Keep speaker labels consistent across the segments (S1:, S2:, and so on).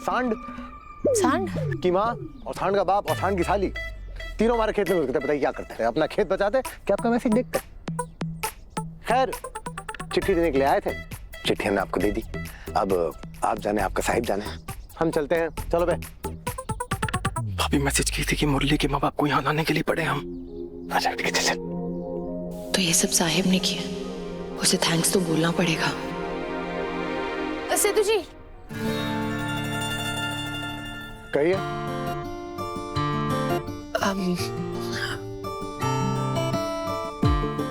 S1: सांड।
S2: सांड
S1: की माँ और सांड का बाप और सांड की साली तीनों हमारे खेत में घुसते। बताइए क्या करते हैं? अपना खेत बचाते क्या आपका मैसेज देखते? खैर चिट्ठी देने के लिए आए थे, चिट्ठी हमने आपको दे दी। अब आप जाने, आपका साहिब जाने, हम चलते हैं। चलो बे।
S3: भाभी मैसेज की थी कि मुरली के माँ बाप को यहाँ लाने के लिए पड़े हम।
S1: अच्छा ठीक है, चल।
S2: तो ये सब साहिब ने किया, उसे थैंक्स तो बोलना पड़ेगा। सेतु जी
S1: कहिए।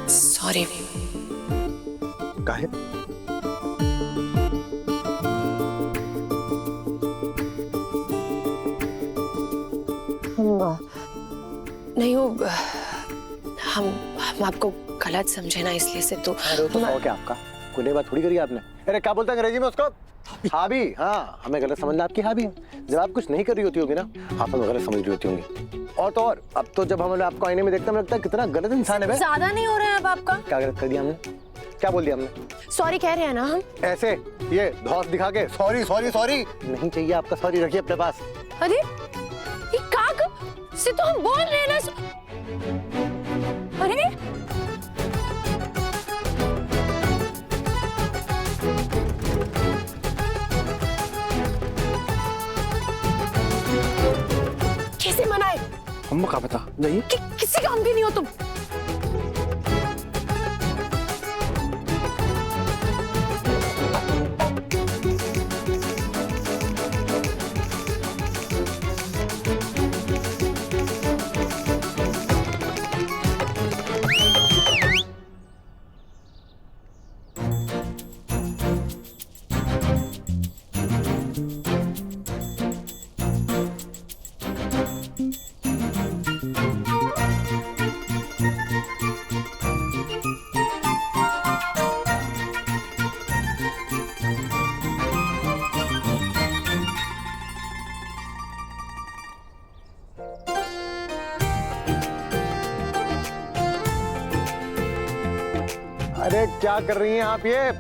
S2: सॉरी।
S1: काहे?
S2: नहीं वो हम आपको गलत समझे ना, इसलिए से तो।
S1: अरे तो शौक है आपका, कोई नई बात थोड़ी करी आपने। अरे क्या बोलते हैं अंग्रेजी में उसको? हाबी। हाँ, हमें गलत समझना आपकी हाबी है। जब आप कुछ नहीं कर रही होती होगी ना, आप हमें गलत समझ रही होती होंगी। और तो और अब तो जब हम आपको आईने में देखते हैं, हमें लगता है कितना गलत इंसान है।
S2: ज्यादा नहीं हो रहा है अब आपका?
S1: क्या गलत कर दिया हमने? क्या बोल दिया हमने?
S2: सॉरी कह रहे हैं ना हम।
S1: ऐसे ये धौस दिखा के सॉरी सॉरी सॉरी नहीं चाहिए आपका। सॉरी रखिए अपने पास।
S2: अरे ये काग से तो हम बोल रहे हैं ना। अरे कैसे मनाए?
S3: हम क्या पता, जाइए।
S2: किसी काम के नहीं हो तुम।
S1: अरे क्या कर रही हैं आप ये?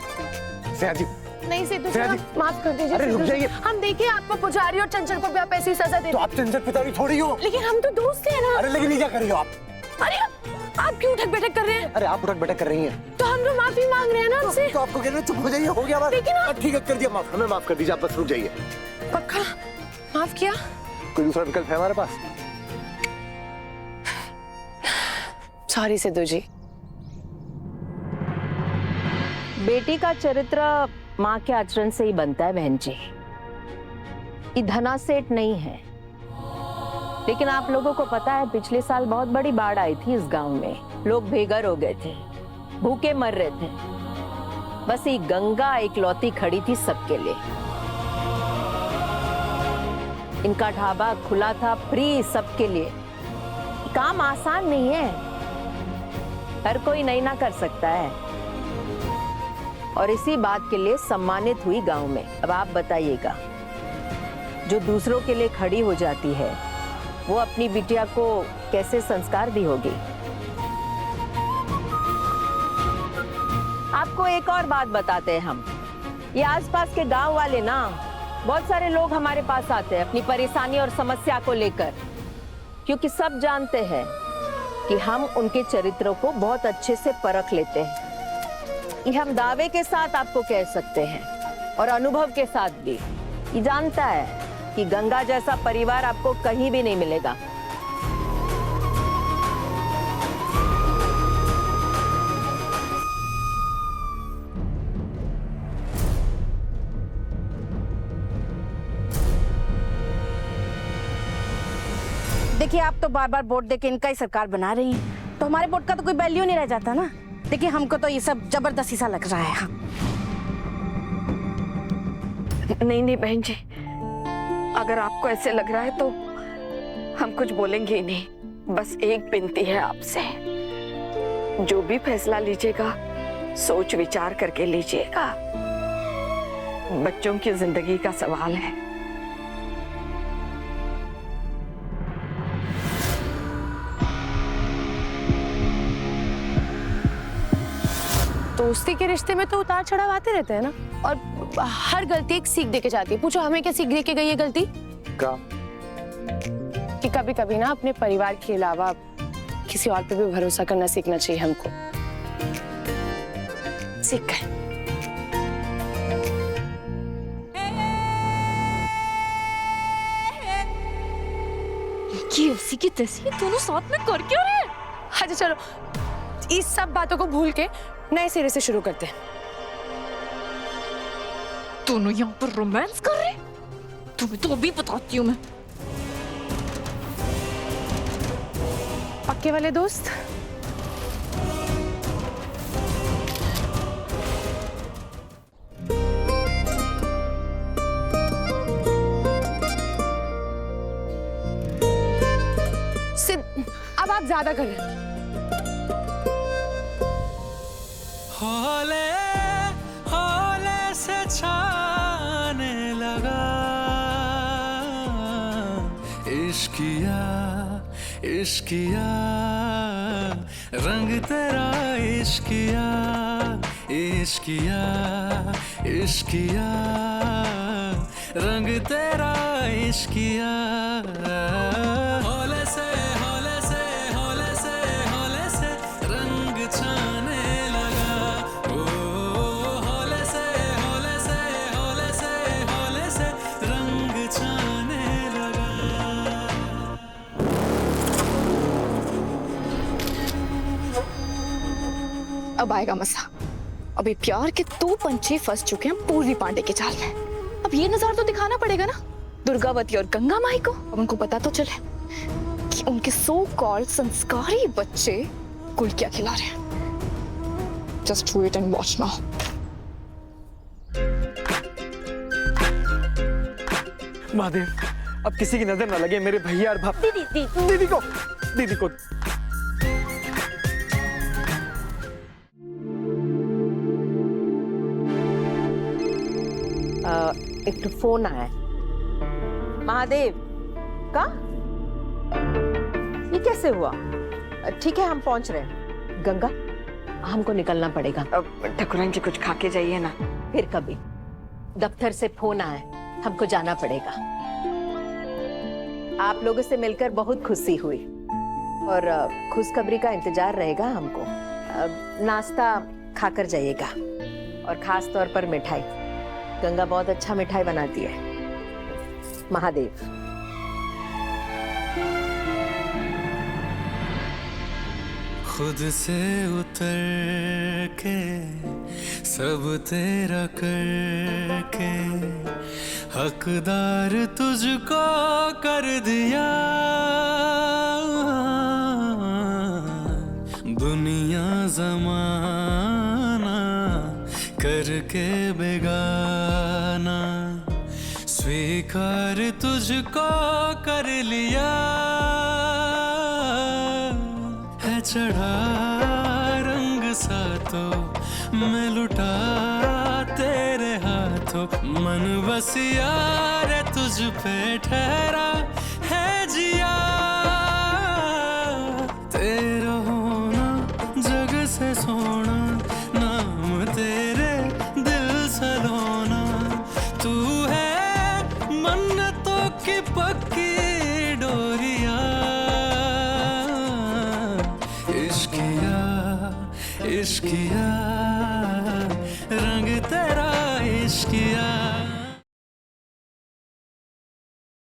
S1: सेहा जी
S2: नहीं सेतु
S1: सेहा जी,
S2: माफ कर दीजिए।
S1: अरे रुक जाइए।
S2: हम देखिए आपको पुजारी और चंचल को भी आप ऐसी सजा दे।
S1: तो आप चंचल पिताजी थोड़ी हो।
S2: लेकिन हम तो दोस्त हैं ना।
S1: अरे लेकिन ये क्या कर रही हो आप?
S2: अरे आप क्यों उठक बैठक कर रहे हैं?
S1: अरे आप उठक बैठक कर रही हैं
S2: तो हम तो माफी मांग रहे हैं ना आपसे।
S1: तो आपको कहना चुप हो जाइए, हो गया बात।
S2: लेकिन
S1: ठीक है कर दिया माफ, हमें माफ कर दीजिए। आप बस रुक जाइए।
S2: पक्का माफ किया?
S1: कोई दूसरा विकल्प है हमारे पास?
S2: सॉरी सेतु जी।
S4: बेटी का चरित्र माँ के आचरण से ही बनता है बहन जी। ये धना सेठ नहीं है। लेकिन आप लोगों को पता है पिछले साल बहुत बड़ी बाढ़ आई थी इस गांव में। लोग बेघर हो गए थे, भूखे मर रहे थे। बस ये गंगा इकलौती खड़ी थी सबके लिए। इनका ढाबा खुला था फ्री सबके लिए। काम आसान नहीं है, हर कोई नहीं ना कर सकता है। और इसी बात के लिए सम्मानित हुई गांव में। अब आप बताइएगा, जो दूसरों के लिए खड़ी हो जाती है वो अपनी बिटिया को कैसे संस्कार दी होगी। आपको एक और बात बताते हैं हम। ये आसपास के गांव वाले ना, बहुत सारे लोग हमारे पास आते हैं अपनी परेशानी और समस्या को लेकर, क्योंकि सब जानते हैं कि हम उनके चरित्रों को बहुत अच्छे से परख लेते हैं। ये हम दावे के साथ आपको कह सकते हैं और अनुभव के साथ भी। ये जानता है कि गंगा जैसा परिवार आपको कहीं भी नहीं मिलेगा।
S5: देखिए आप तो बार बार वोट देके इनका ही सरकार बना रही हैं, तो हमारे वोट का तो कोई वैल्यू नहीं रह जाता ना। देखिए हमको तो ये सब जबरदस्ती सा लग रहा है। हाँ।
S6: नहीं नहीं बहन जी, अगर आपको ऐसे लग रहा है तो हम कुछ बोलेंगे ही नहीं। बस एक विनती है आपसे, जो भी फैसला लीजिएगा सोच विचार करके लीजिएगा। बच्चों की जिंदगी का सवाल है।
S7: दोस्ती के रिश्ते में तो उतार चढ़ाव आते रहते हैं ना, और हर गलती एक सीख दे के जाती है। पूछो हमें क्या सीख दे के गई है गलती?
S1: क्या?
S7: कि कभी कभी ना अपने परिवार के अलावा किसी और पे भी भरोसा करना सीखना चाहिए हमको। सीख गए।
S8: ये उसी की तैसी दोनों साथ में कर क्यों रहे हैं?
S7: अच्छा चलो, इस सब बातों को भूल के नए सिरे से शुरू करते हैं।
S8: दोनों यहाँ पर रोमांस कर रहे हैं? तुम्हें तो अभी बताती हूँ मैं।
S7: पक्के वाले दोस्त? सिर्फ अब आप ज्यादा कर रहे हैं।
S9: हौले हौले से छाने लगा इश्किया इश्किया रंग तेरा इश्किया इश्किया इश्किया रंग तेरा इश्किया हौले से हौले से हौले से हौले से रंग छाने लगा ओ हौले से हौले से हौले से हौले से रंग छाने लगा।
S8: अब आएगा मजा। अभी प्यार के 2 पंछी फंस चुके हैं पूर्वी पांडे के जाल में। अब ये नजारा तो दिखाना पड़ेगा ना दुर्गावती और गंगा माई को। अब उनको पता तो चले कि उनके सो कॉल्ड संस्कारी बच्चे कुल क्या खिला रहे हैं। Just wait and watch now.
S3: Mahadev, अब किसी की नजर न लगे मेरे भैया और भाभी। दीदी को
S4: एक तो फोन आया। महादेव का ये कैसे हुआ? ठीक है हम पहुंच रहे हैं। गंगा हमको निकलना पड़ेगा।
S6: ठाकुराइन जी कुछ खा के जाइए ना।
S4: फिर कभी। दफ्तर से फोन आया, हमको जाना पड़ेगा। आप लोगों से मिलकर बहुत खुशी हुई और खुशखबरी का इंतजार रहेगा हमको। नाश्ता खाकर जाइएगा और खास तौर पर मिठाई। गंगा बहुत अच्छा मिठाई बनाती है। महादेव।
S9: खुद से उतर के सब तेरा करके हकदार तुझको कर दिया। दुनिया जमाना करके बेगाना स्वीकार तुझको कर लिया। है चढ़ा रंग सा तो मैं लुटा तेरे हाथों। मन बस यार तुझ पे ठहरा है जिया। तेरा होना जग से सोना नाम तेरे दिल सलोना। तू है मन्नतों की पक्की डोरिया। इश्किया इश्किया